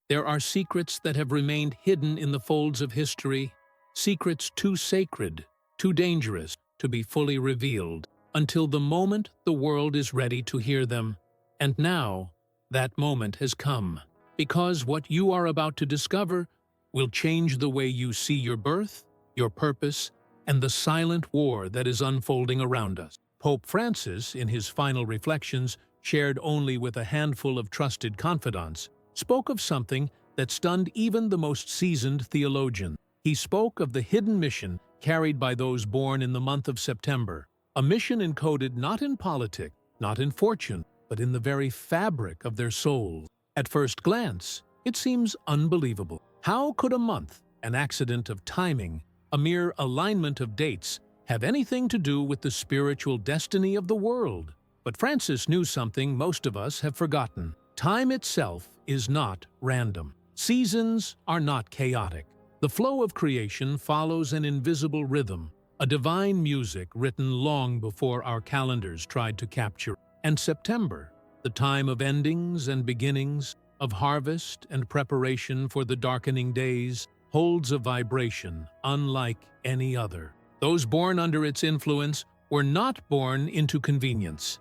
There are secrets that have remained hidden in the folds of history, secrets too sacred, too dangerous to be fully revealed, until the moment the world is ready to hear them. And now, that moment has come, because what you are about to discover will change the way you see your birth, your purpose, and the silent war that is unfolding around us. Pope Francis, in his final reflections, shared only with a handful of trusted confidants, spoke of something that stunned even the most seasoned theologian. He spoke of the hidden mission carried by those born in the month of September, a mission encoded not in politics, not in fortune, but in the very fabric of their souls. At first glance, it seems unbelievable. How could a month, an accident of timing, a mere alignment of dates, have anything to do with the spiritual destiny of the world? But Francis knew something most of us have forgotten. Time itself is not random. Seasons are not chaotic. The flow of creation follows an invisible rhythm, a divine music written long before our calendars tried to capture it. And September, the time of endings and beginnings, of harvest and preparation for the darkening days, holds a vibration unlike any other. Those born under its influence were not born into convenience.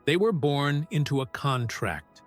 They were born into a contract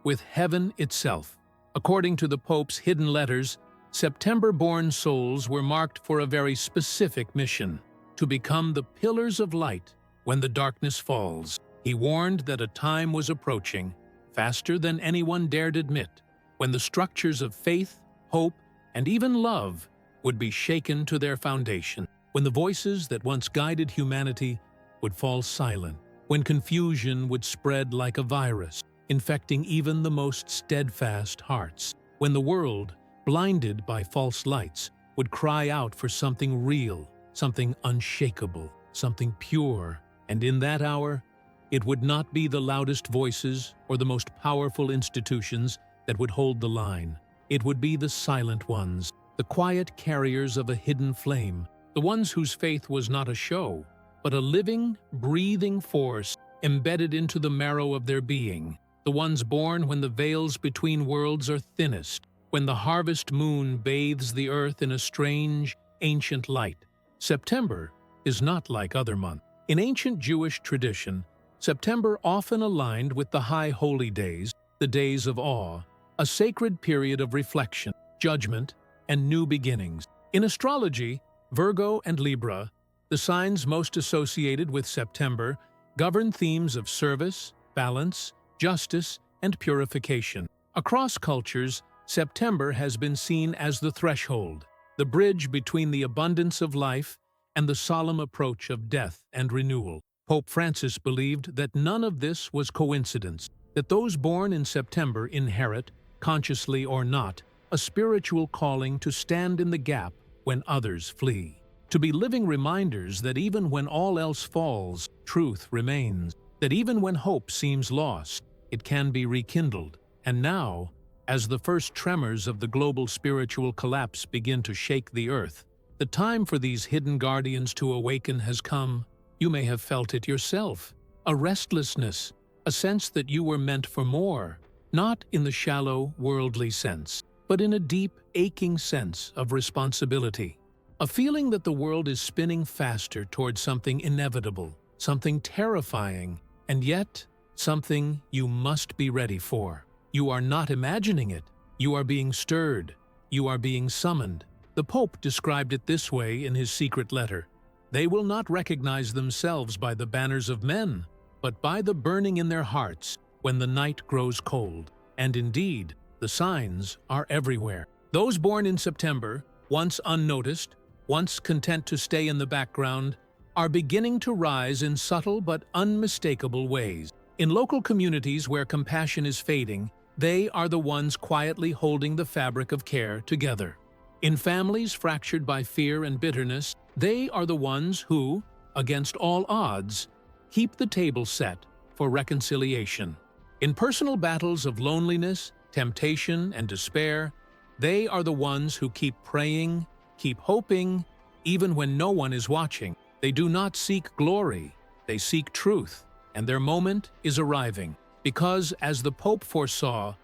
with heaven itself. According to the Pope's hidden letters, September-born souls were marked for a very specific mission: to become the pillars of light when the darkness falls. He warned that a time was approaching, faster than anyone dared admit, when the structures of faith, hope, and even love would be shaken to their foundation, when the voices that once guided humanity would fall silent, when confusion would spread like a virus, infecting even the most steadfast hearts, when the world, blinded by false lights, would cry out for something real, something unshakable, something pure. And in that hour, it would not be the loudest voices or the most powerful institutions that would hold the line. It would be the silent ones, the quiet carriers of a hidden flame, the ones whose faith was not a show, but a living, breathing force embedded into the marrow of their being, the ones born when the veils between worlds are thinnest, when the harvest moon bathes the earth in a strange, ancient light. September is not like other months. In ancient Jewish tradition, September often aligned with the high holy days, the days of awe, a sacred period of reflection, judgment, and new beginnings. In astrology, Virgo and Libra, the signs most associated with September, govern themes of service, balance, justice, and purification. Across cultures, September has been seen as the threshold, the bridge between the abundance of life and the solemn approach of death and renewal. Pope Francis believed that none of this was coincidence, that those born in September inherit, consciously or not, a spiritual calling to stand in the gap when others flee, to be living reminders that even when all else falls, truth remains, that even when hope seems lost, it can be rekindled. And now, as the first tremors of the global spiritual collapse begin to shake the earth, the time for these hidden guardians to awaken has come. You may have felt it yourself, a restlessness, a sense that you were meant for more, not in the shallow, worldly sense, but in a deep, aching sense of responsibility. A feeling that the world is spinning faster toward something inevitable, something terrifying, and yet something you must be ready for. You are not imagining it. You are being stirred. You are being summoned. The Pope described it this way in his secret letter: "They will not recognize themselves by the banners of men, but by the burning in their hearts when the night grows cold." And indeed, the signs are everywhere. Those born in September, once unnoticed, once content to stay in the background, are beginning to rise in subtle but unmistakable ways. In local communities where compassion is fading, they are the ones quietly holding the fabric of care together. In families fractured by fear and bitterness, they are the ones who, against all odds, keep the table set for reconciliation. In personal battles of loneliness, temptation, and despair, they are the ones who keep praying, keep hoping, even when no one is watching. They do not seek glory, they seek truth, and their moment is arriving. Because, as the Pope foresaw,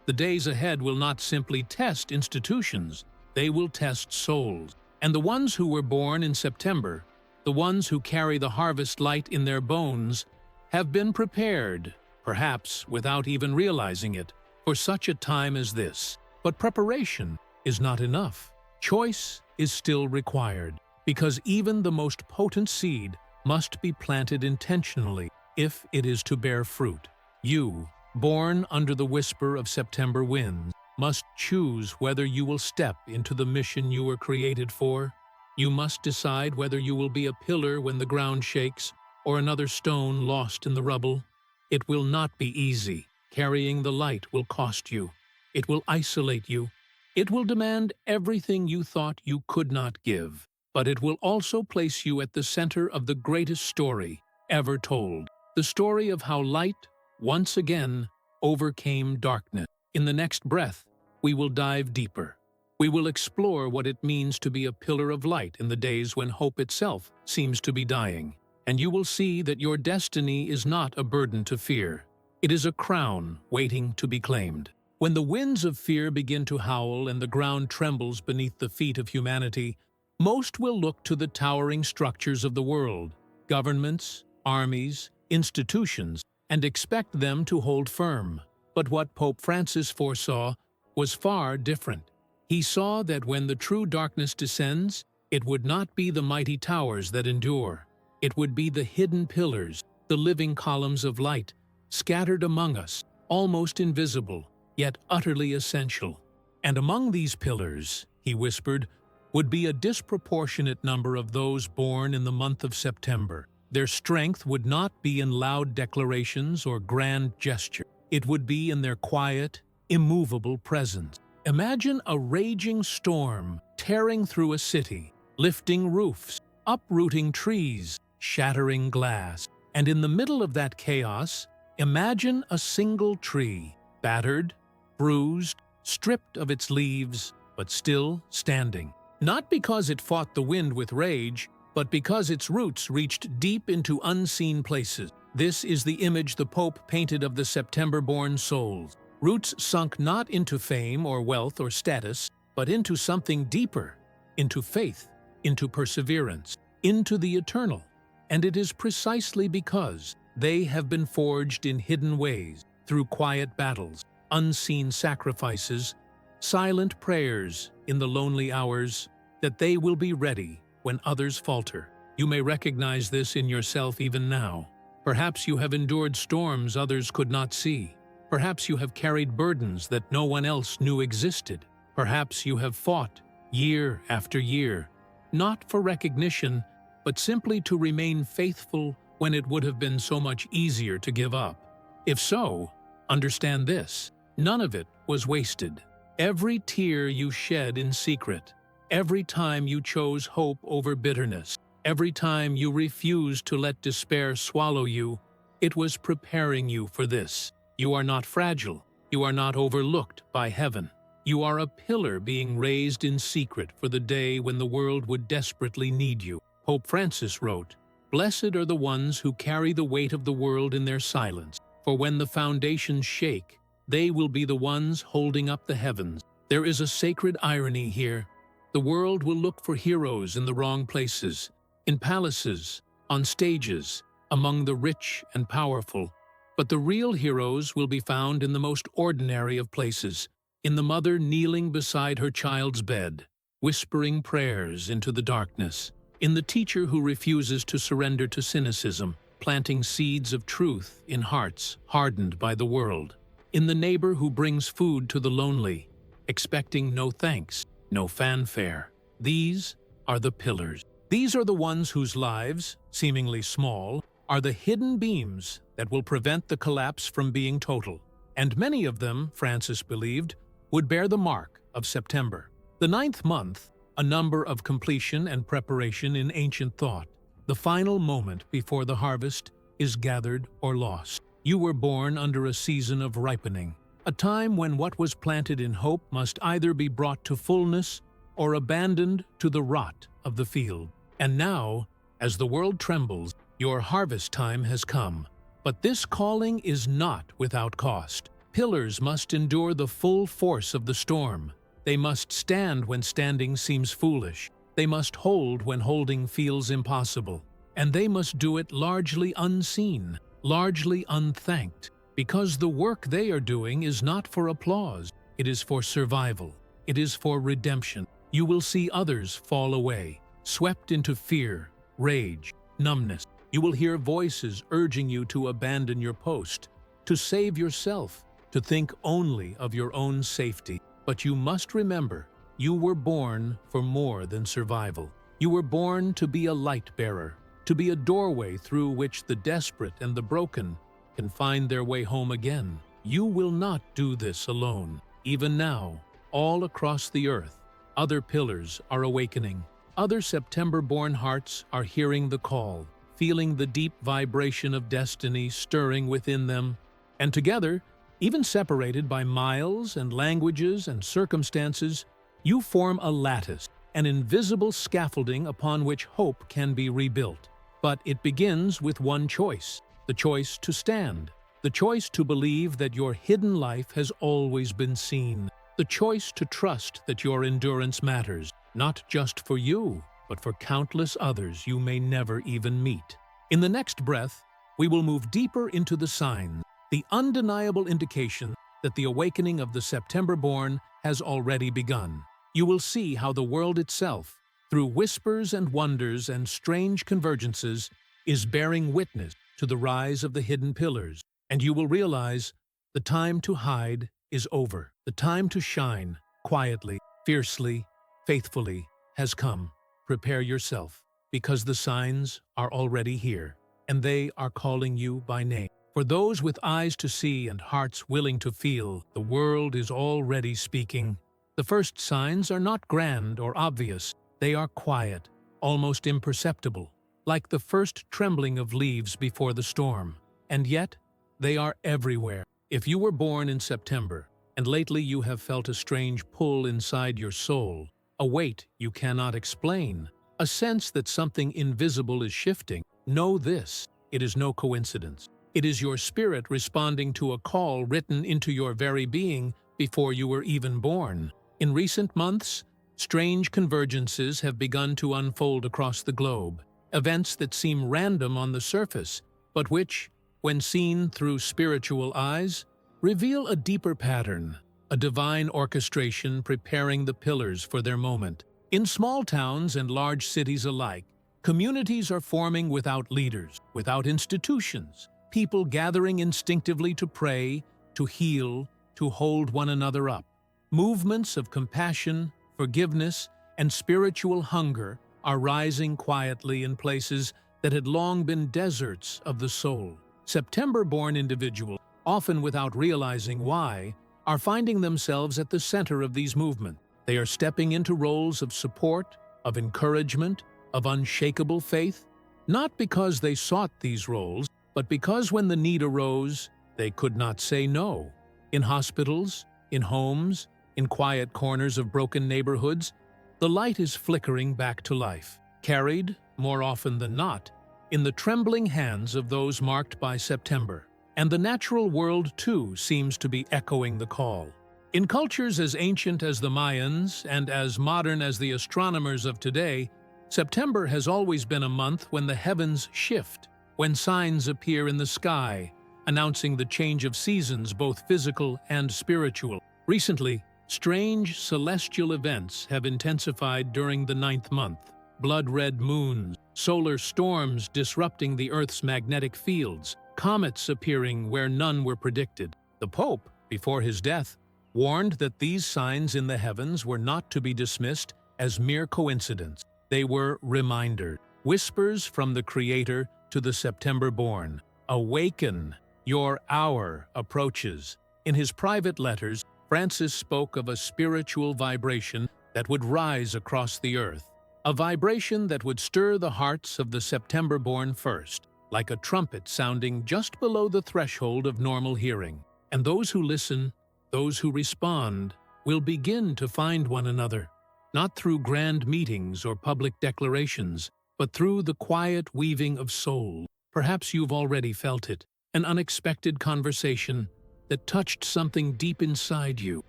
The days ahead will not simply test institutions, they will test souls. And the ones who were born in September, the ones who carry the harvest light in their bones, have been prepared, perhaps without even realizing it, for such a time as this. But preparation is not enough. Choice is still required, because even the most potent seed must be planted intentionally if it is to bear fruit. You, born under the whisper of September winds, must choose whether you will step into the mission you were created for. You must decide whether you will be a pillar when the ground shakes, or another stone lost in the rubble. It will not be easy. Carrying the light will cost you. It will isolate you. It will demand everything you thought you could not give. But it will also place you at the center of the greatest story ever told. The story of how light, once again, overcame darkness. In the next breath, we will dive deeper. We will explore what it means to be a pillar of light in the days when hope itself seems to be dying. And you will see that your destiny is not a burden to fear. It is a crown waiting to be claimed. When the winds of fear begin to howl and the ground trembles beneath the feet of humanity, most will look to the towering structures of the world, governments, armies, institutions, and expect them to hold firm. But what Pope Francis foresaw was far different. He saw that when the true darkness descends, it would not be the mighty towers that endure. It would be the hidden pillars, the living columns of light, scattered among us, almost invisible, yet utterly essential. And among these pillars, he whispered, would be a disproportionate number of those born in the month of September. Their strength would not be in loud declarations or grand gesture. It would be in their quiet, immovable presence. Imagine a raging storm tearing through a city, lifting roofs, uprooting trees, shattering glass. And in the middle of that chaos, imagine a single tree, battered, bruised, stripped of its leaves, but still standing. Not because it fought the wind with rage, but because its roots reached deep into unseen places. This is the image the Pope painted of the September-born souls. Roots sunk not into fame or wealth or status, but into something deeper, into faith, into perseverance, into the eternal. And it is precisely because they have been forged in hidden ways, through quiet battles, unseen sacrifices, silent prayers in the lonely hours, that they will be ready when others falter. You may recognize this in yourself even now. Perhaps you have endured storms others could not see. Perhaps you have carried burdens that no one else knew existed. Perhaps you have fought year after year, not for recognition, but simply to remain faithful when it would have been so much easier to give up. If so, understand this: none of it was wasted. Every tear you shed in secret, every time you chose hope over bitterness, every time you refused to let despair swallow you, it was preparing you for this. You are not fragile. You are not overlooked by heaven. You are a pillar being raised in secret for the day when the world would desperately need you. Pope Francis wrote, "Blessed are the ones who carry the weight of the world in their silence, for when the foundations shake, they will be the ones holding up the heavens." There is a sacred irony here. The world will look for heroes in the wrong places, in palaces, on stages, among the rich and powerful. But the real heroes will be found in the most ordinary of places, in the mother kneeling beside her child's bed, whispering prayers into the darkness, in the teacher who refuses to surrender to cynicism, planting seeds of truth in hearts hardened by the world, in the neighbor who brings food to the lonely, expecting no thanks, no fanfare. These are the pillars. These are the ones whose lives, seemingly small, are the hidden beams that will prevent the collapse from being total. And many of them, Francis believed, would bear the mark of September. The 9th month, a number of completion and preparation in ancient thought. The final moment before the harvest is gathered or lost. You were born under a season of ripening, a time when what was planted in hope must either be brought to fullness or abandoned to the rot of the field. And now, as the world trembles, your harvest time has come. But this calling is not without cost. pillars must endure the full force of the storm. They must stand when standing seems foolish. They must hold when holding feels impossible. And they must do it largely unseen, largely unthanked, because the work they are doing is not for applause. It is for survival. It is for redemption. You will see others fall away, swept into fear, rage, numbness. You will hear voices urging you to abandon your post, to save yourself, to think only of your own safety. But you must remember, you were born for more than survival. You were born to be a light bearer, to be a doorway through which the desperate and the broken can find their way home again. You will not do this alone. Even now, all across the earth, other pillars are awakening. Other September-born hearts are hearing the call, feeling the deep vibration of destiny stirring within them. And together, even separated by miles and languages and circumstances, you form a lattice, an invisible scaffolding upon which hope can be rebuilt. But it begins with one choice, the choice to stand, the choice to believe that your hidden life has always been seen, the choice to trust that your endurance matters, not just for you, but for countless others you may never even meet. In the next breath, we will move deeper into the signs, the undeniable indication that the awakening of the September-born has already begun. You will see how the world itself, through whispers and wonders and strange convergences, is bearing witness to the rise of the hidden pillars. And you will realize the time to hide is over. The time to shine, quietly, fiercely, faithfully, has come. Prepare yourself, because the signs are already here, and they are calling you by name. For those with eyes to see and hearts willing to feel, the world is already speaking. The first signs are not grand or obvious. They are quiet, almost imperceptible, like the first trembling of leaves before the storm. And yet, they are everywhere. If you were born in September, and lately you have felt a strange pull inside your soul, a weight you cannot explain, a sense that something invisible is shifting, know this: it is no coincidence. It is your spirit responding to a call written into your very being before you were even born. In recent months, strange convergences have begun to unfold across the globe, events that seem random on the surface, but which, when seen through spiritual eyes, reveal a deeper pattern, a divine orchestration preparing the pillars for their moment. In small towns and large cities alike, communities are forming without leaders, without institutions, people gathering instinctively to pray, to heal, to hold one another up. Movements of compassion, forgiveness, and spiritual hunger are rising quietly in places that had long been deserts of the soul. September-born individuals, often without realizing why, are finding themselves at the center of these movements. They are stepping into roles of support, of encouragement, of unshakable faith, not because they sought these roles, but because when the need arose, they could not say no. In hospitals, in homes, in quiet corners of broken neighborhoods, the light is flickering back to life, carried, more often than not, in the trembling hands of those marked by September. And the natural world, too, seems to be echoing the call. In cultures as ancient as the Mayans and as modern as the astronomers of today, September has always been a month when the heavens shift, when signs appear in the sky, announcing the change of seasons, both physical and spiritual. Recently, strange celestial events have intensified during the 9th month. Blood-red moons, solar storms disrupting the Earth's magnetic fields, comets appearing where none were predicted. The Pope, before his death, warned that these signs in the heavens were not to be dismissed as mere coincidence. They were reminders, whispers from the Creator to the September-born. Awaken, your hour approaches. In his private letters, Francis spoke of a spiritual vibration that would rise across the earth, a vibration that would stir the hearts of the September-born first, like a trumpet sounding just below the threshold of normal hearing. And those who listen, those who respond, will begin to find one another, not through grand meetings or public declarations, but through the quiet weaving of soul. Perhaps you've already felt it, an unexpected conversation, that touched something deep inside you,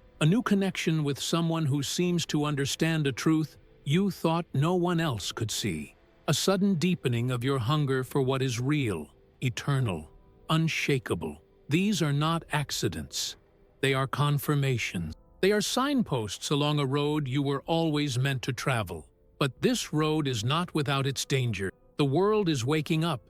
a new connection with someone who seems to understand a truth you thought no one else could see, a sudden deepening of your hunger for what is real, eternal, unshakable. These are not accidents. They are confirmations. They are signposts along a road you were always meant to travel. But this road is not without its danger. The world is waking up,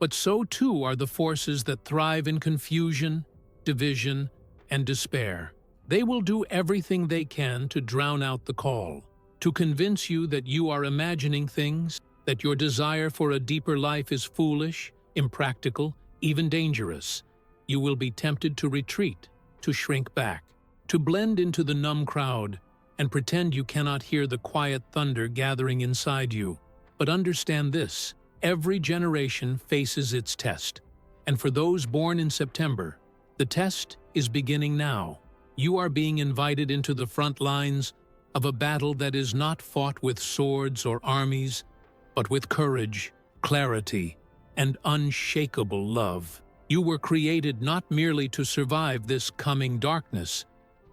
but so too are the forces that thrive in confusion, division, and despair. They will do everything they can to drown out the call, to convince you that you are imagining things, that your desire for a deeper life is foolish, impractical, even dangerous. You will be tempted to retreat, to shrink back, to blend into the numb crowd, and pretend you cannot hear the quiet thunder gathering inside you. But understand this: every generation faces its test. And for those born in September, the test is beginning now. You are being invited into the front lines of a battle that is not fought with swords or armies, but with courage, clarity, and unshakable love. You were created not merely to survive this coming darkness,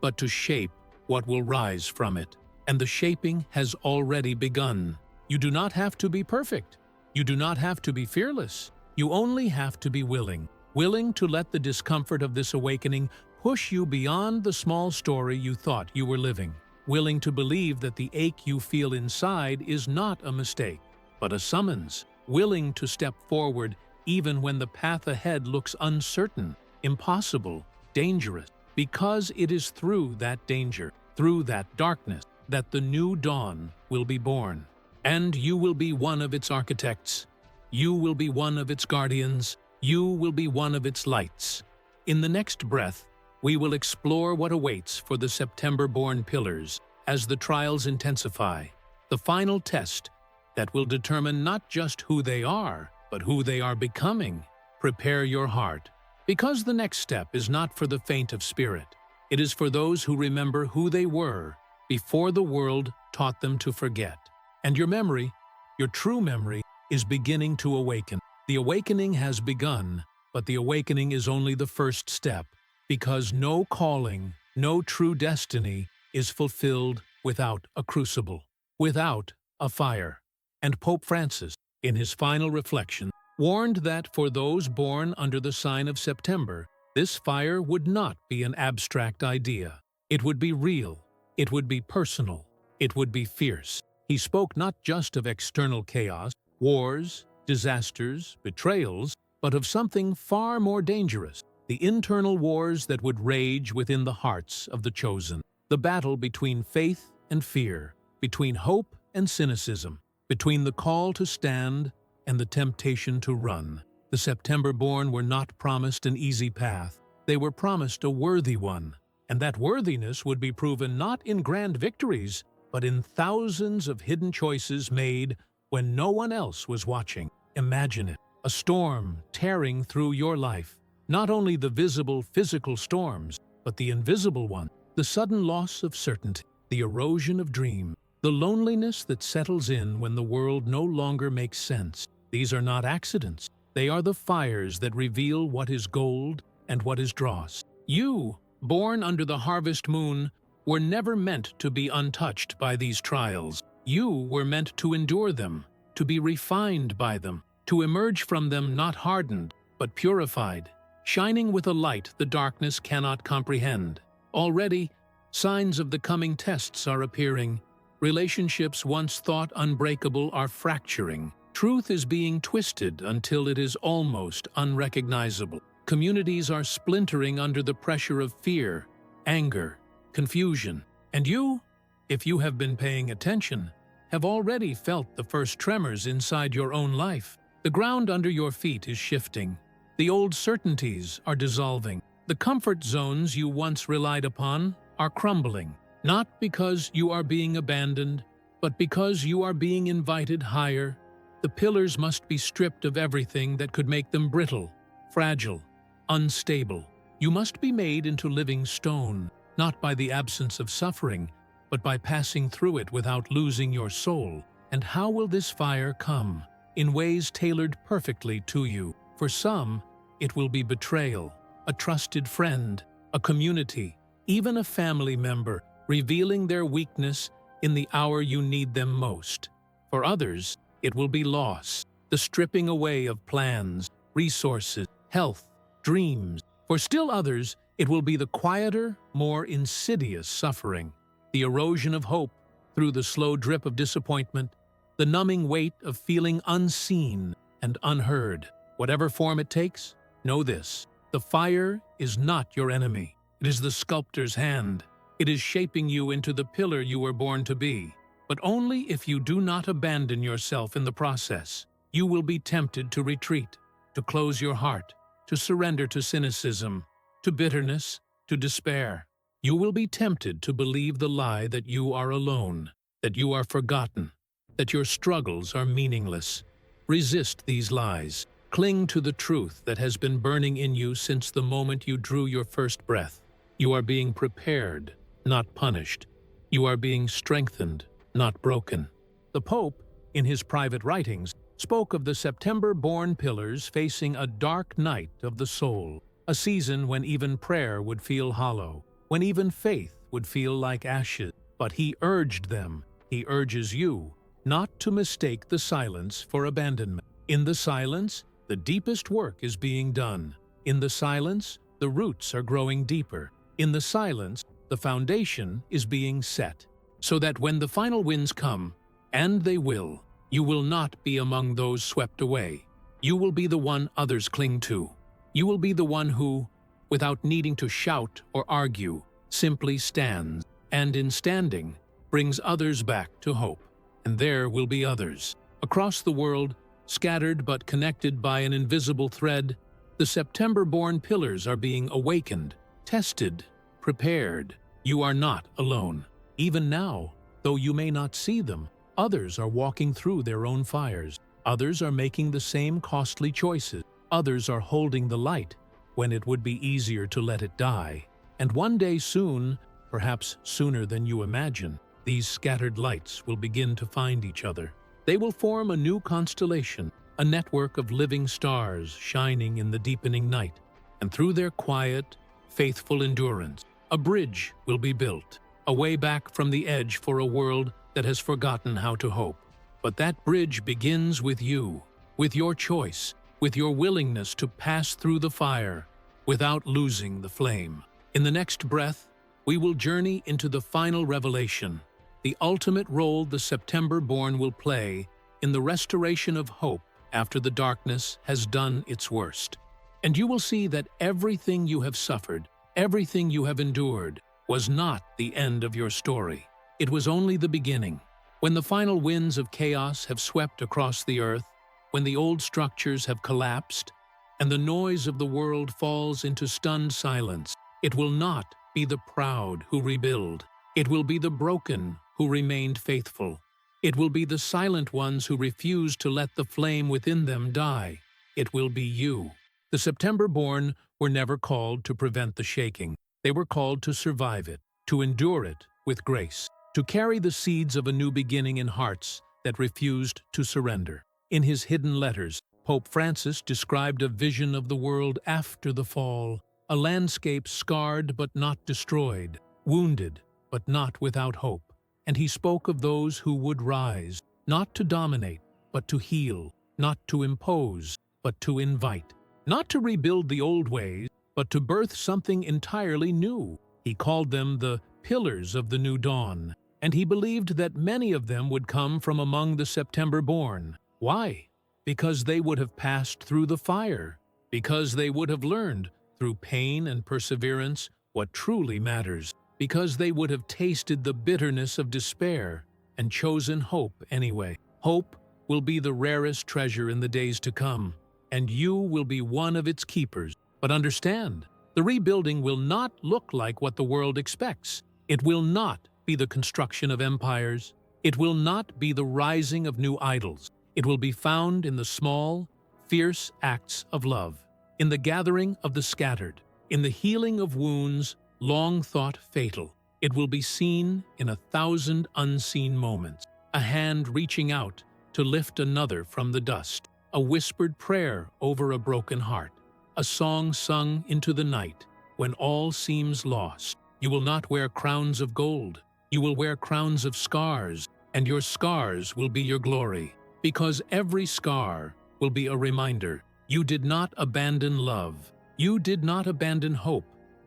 but to shape what will rise from it. And the shaping has already begun. You do not have to be perfect. You do not have to be fearless. You only have to be willing. Willing to let the discomfort of this awakening push you beyond the small story you thought you were living. Willing to believe that the ache you feel inside is not a mistake, but a summons. Willing to step forward even when the path ahead looks uncertain, impossible, dangerous, because it is through that danger, through that darkness, that the new dawn will be born. And you will be one of its architects. You will be one of its guardians. You will be one of its lights. In the next breath, we will explore what awaits for the September-born pillars as the trials intensify, the final test that will determine not just who they are, but who they are becoming. Prepare your heart, because the next step is not for the faint of spirit. It is for those who remember who they were before the world taught them to forget. And your memory, your true memory, is beginning to awaken. The awakening has begun, but the awakening is only the first step, because no calling, no true destiny is fulfilled without a crucible, without a fire. And Pope Francis, in his final reflection, warned that for those born under the sign of September, this fire would not be an abstract idea. It would be real, it would be personal, it would be fierce. He spoke not just of external chaos, wars, disasters, betrayals, but of something far more dangerous, the internal wars that would rage within the hearts of the chosen, the battle between faith and fear, between hope and cynicism, between the call to stand and the temptation to run. The September-born were not promised an easy path. They were promised a worthy one, and that worthiness would be proven not in grand victories, but in thousands of hidden choices made when no one else was watching. Imagine it, a storm tearing through your life. Not only the visible physical storms, but the invisible one, the sudden loss of certainty, the erosion of dream, the loneliness that settles in when the world no longer makes sense. These are not accidents. They are the fires that reveal what is gold and what is dross. You, born under the harvest moon, were never meant to be untouched by these trials. You were meant to endure them, to be refined by them, to emerge from them not hardened, but purified, shining with a light the darkness cannot comprehend. Already, signs of the coming tests are appearing. Relationships once thought unbreakable are fracturing. Truth is being twisted until it is almost unrecognizable. Communities are splintering under the pressure of fear, anger, confusion. And you, if you have been paying attention, have already felt the first tremors inside your own life. The ground under your feet is shifting. The old certainties are dissolving. The comfort zones you once relied upon are crumbling. Not because you are being abandoned, but because you are being invited higher. The pillars must be stripped of everything that could make them brittle, fragile, unstable. You must be made into living stone, not by the absence of suffering, but by passing through it without losing your soul. And how will this fire come? In ways tailored perfectly to you. For some, it will be betrayal, a trusted friend, a community, even a family member, revealing their weakness in the hour you need them most. For others, it will be loss, the stripping away of plans, resources, health, dreams. For still others, it will be the quieter, more insidious suffering, the erosion of hope through the slow drip of disappointment, the numbing weight of feeling unseen and unheard. Whatever form it takes, know this: the fire is not your enemy. It is the sculptor's hand. It is shaping you into the pillar you were born to be. But only if you do not abandon yourself in the process. You will be tempted to retreat, to close your heart, to surrender to cynicism, to bitterness, to despair. You will be tempted to believe the lie that you are alone, that you are forgotten, that your struggles are meaningless. Resist these lies. Cling to the truth that has been burning in you since the moment you drew your first breath. You are being prepared, not punished. You are being strengthened, not broken. The Pope, in his private writings, spoke of the September-born pillars facing a dark night of the soul, a season when even prayer would feel hollow, when even faith would feel like ashes. But he urged them, he urges you, not to mistake the silence for abandonment. In the silence, the deepest work is being done. In the silence, the roots are growing deeper. In the silence, the foundation is being set, so that when the final winds come, and they will, you will not be among those swept away. You will be the one others cling to. You will be the one who, without needing to shout or argue, simply stands, and in standing, brings others back to hope. And there will be others. Across the world, scattered but connected by an invisible thread, the September-born pillars are being awakened, tested, prepared. You are not alone. Even now, though you may not see them, others are walking through their own fires. Others are making the same costly choices. Others are holding the light when it would be easier to let it die. And one day soon, perhaps sooner than you imagine, these scattered lights will begin to find each other. They will form a new constellation, a network of living stars shining in the deepening night. And through their quiet, faithful endurance, a bridge will be built, a way back from the edge for a world that has forgotten how to hope. But that bridge begins with you, with your choice, with your willingness to pass through the fire without losing the flame. In the next breath, we will journey into the final revelation, the ultimate role the September-born will play in the restoration of hope after the darkness has done its worst. And you will see that everything you have suffered, everything you have endured, was not the end of your story. It was only the beginning. When the final winds of chaos have swept across the earth, when the old structures have collapsed, and the noise of the world falls into stunned silence, it will not be the proud who rebuild. It will be the broken who remained faithful. It will be the silent ones who refuse to let the flame within them die. It will be you. The September-born were never called to prevent the shaking. They were called to survive it, to endure it with grace, to carry the seeds of a new beginning in hearts that refused to surrender. In his hidden letters, Pope Francis described a vision of the world after the fall, a landscape scarred but not destroyed, wounded but not without hope. And he spoke of those who would rise, not to dominate, but to heal, not to impose, but to invite, not to rebuild the old ways, but to birth something entirely new. He called them the pillars of the new dawn, and he believed that many of them would come from among the September-born. Why? Because they would have passed through the fire, because they would have learned, through pain and perseverance, what truly matters, because they would have tasted the bitterness of despair and chosen hope anyway. Hope will be the rarest treasure in the days to come, and you will be one of its keepers. But understand, the rebuilding will not look like what the world expects. It will not be the construction of empires. It will not be the rising of new idols. It will be found in the small, fierce acts of love, in the gathering of the scattered, in the healing of wounds long thought fatal. It will be seen in 1,000 unseen moments, a hand reaching out to lift another from the dust, a whispered prayer over a broken heart, a song sung into the night, when all seems lost. You will not wear crowns of gold. You will wear crowns of scars, and your scars will be your glory, because every scar will be a reminder. You did not abandon love. You did not abandon hope.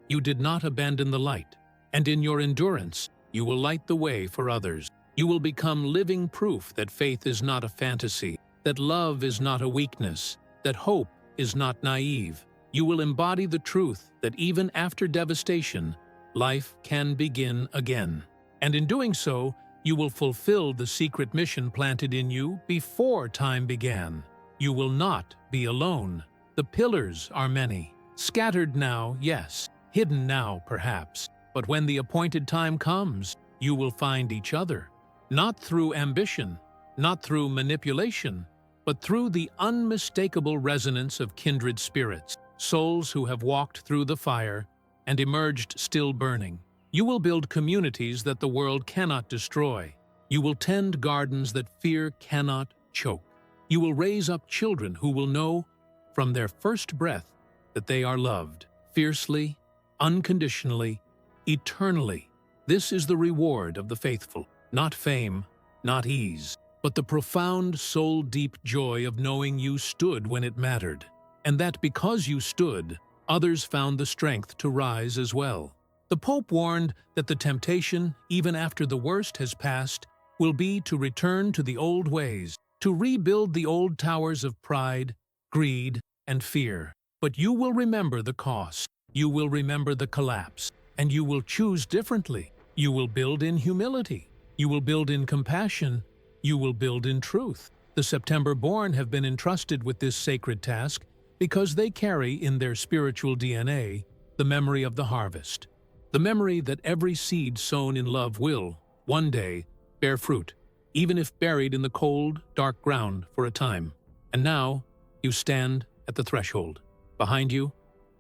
You did not abandon the light. And in your endurance, you will light the way for others. You will become living proof that faith is not a fantasy, that love is not a weakness, that hope is not naive. You will embody the truth that even after devastation, life can begin again. And in doing so, you will fulfill the secret mission planted in you before time began. You will not be alone. The pillars are many. Scattered now, yes. Hidden now, perhaps. But when the appointed time comes, you will find each other. Not through ambition, not through manipulation, but through the unmistakable resonance of kindred spirits, souls who have walked through the fire and emerged still burning. You will build communities that the world cannot destroy. You will tend gardens that fear cannot choke. You will raise up children who will know from their first breath that they are loved, fiercely, unconditionally, eternally. This is the reward of the faithful, not fame, not ease, but the profound soul-deep joy of knowing you stood when it mattered, and that because you stood, others found the strength to rise as well. The Pope warned that the temptation, even after the worst has passed, will be to return to the old ways, to rebuild the old towers of pride, greed, and fear. But you will remember the cost, you will remember the collapse, and you will choose differently. You will build in humility, you will build in compassion, you will build in truth. The September-born have been entrusted with this sacred task because they carry in their spiritual DNA the memory of the harvest. The memory that every seed sown in love will, one day, bear fruit, even if buried in the cold, dark ground for a time. And now, you stand at the threshold. Behind you,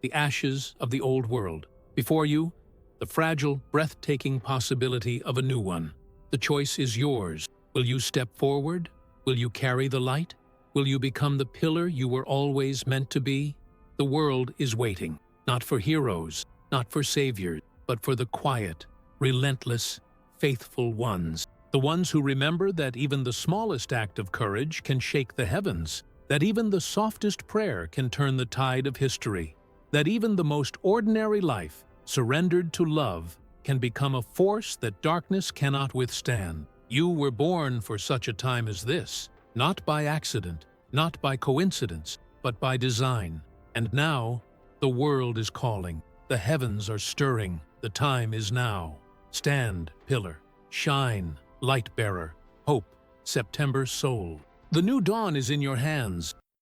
the ashes of the old world. Before you, the fragile, breathtaking possibility of a new one. The choice is yours. Will you step forward? Will you carry the light? Will you become the pillar you were always meant to be? The world is waiting, not for heroes, not for saviors, but for the quiet, relentless, faithful ones. The ones who remember that even the smallest act of courage can shake the heavens, that even the softest prayer can turn the tide of history, that even the most ordinary life, surrendered to love, can become a force that darkness cannot withstand. You were born for such a time as this, not by accident, not by coincidence, but by design. And now, the world is calling. The heavens are stirring. The time is now. Stand, pillar. Shine, light bearer. Hope, September soul. The new dawn is in your hands.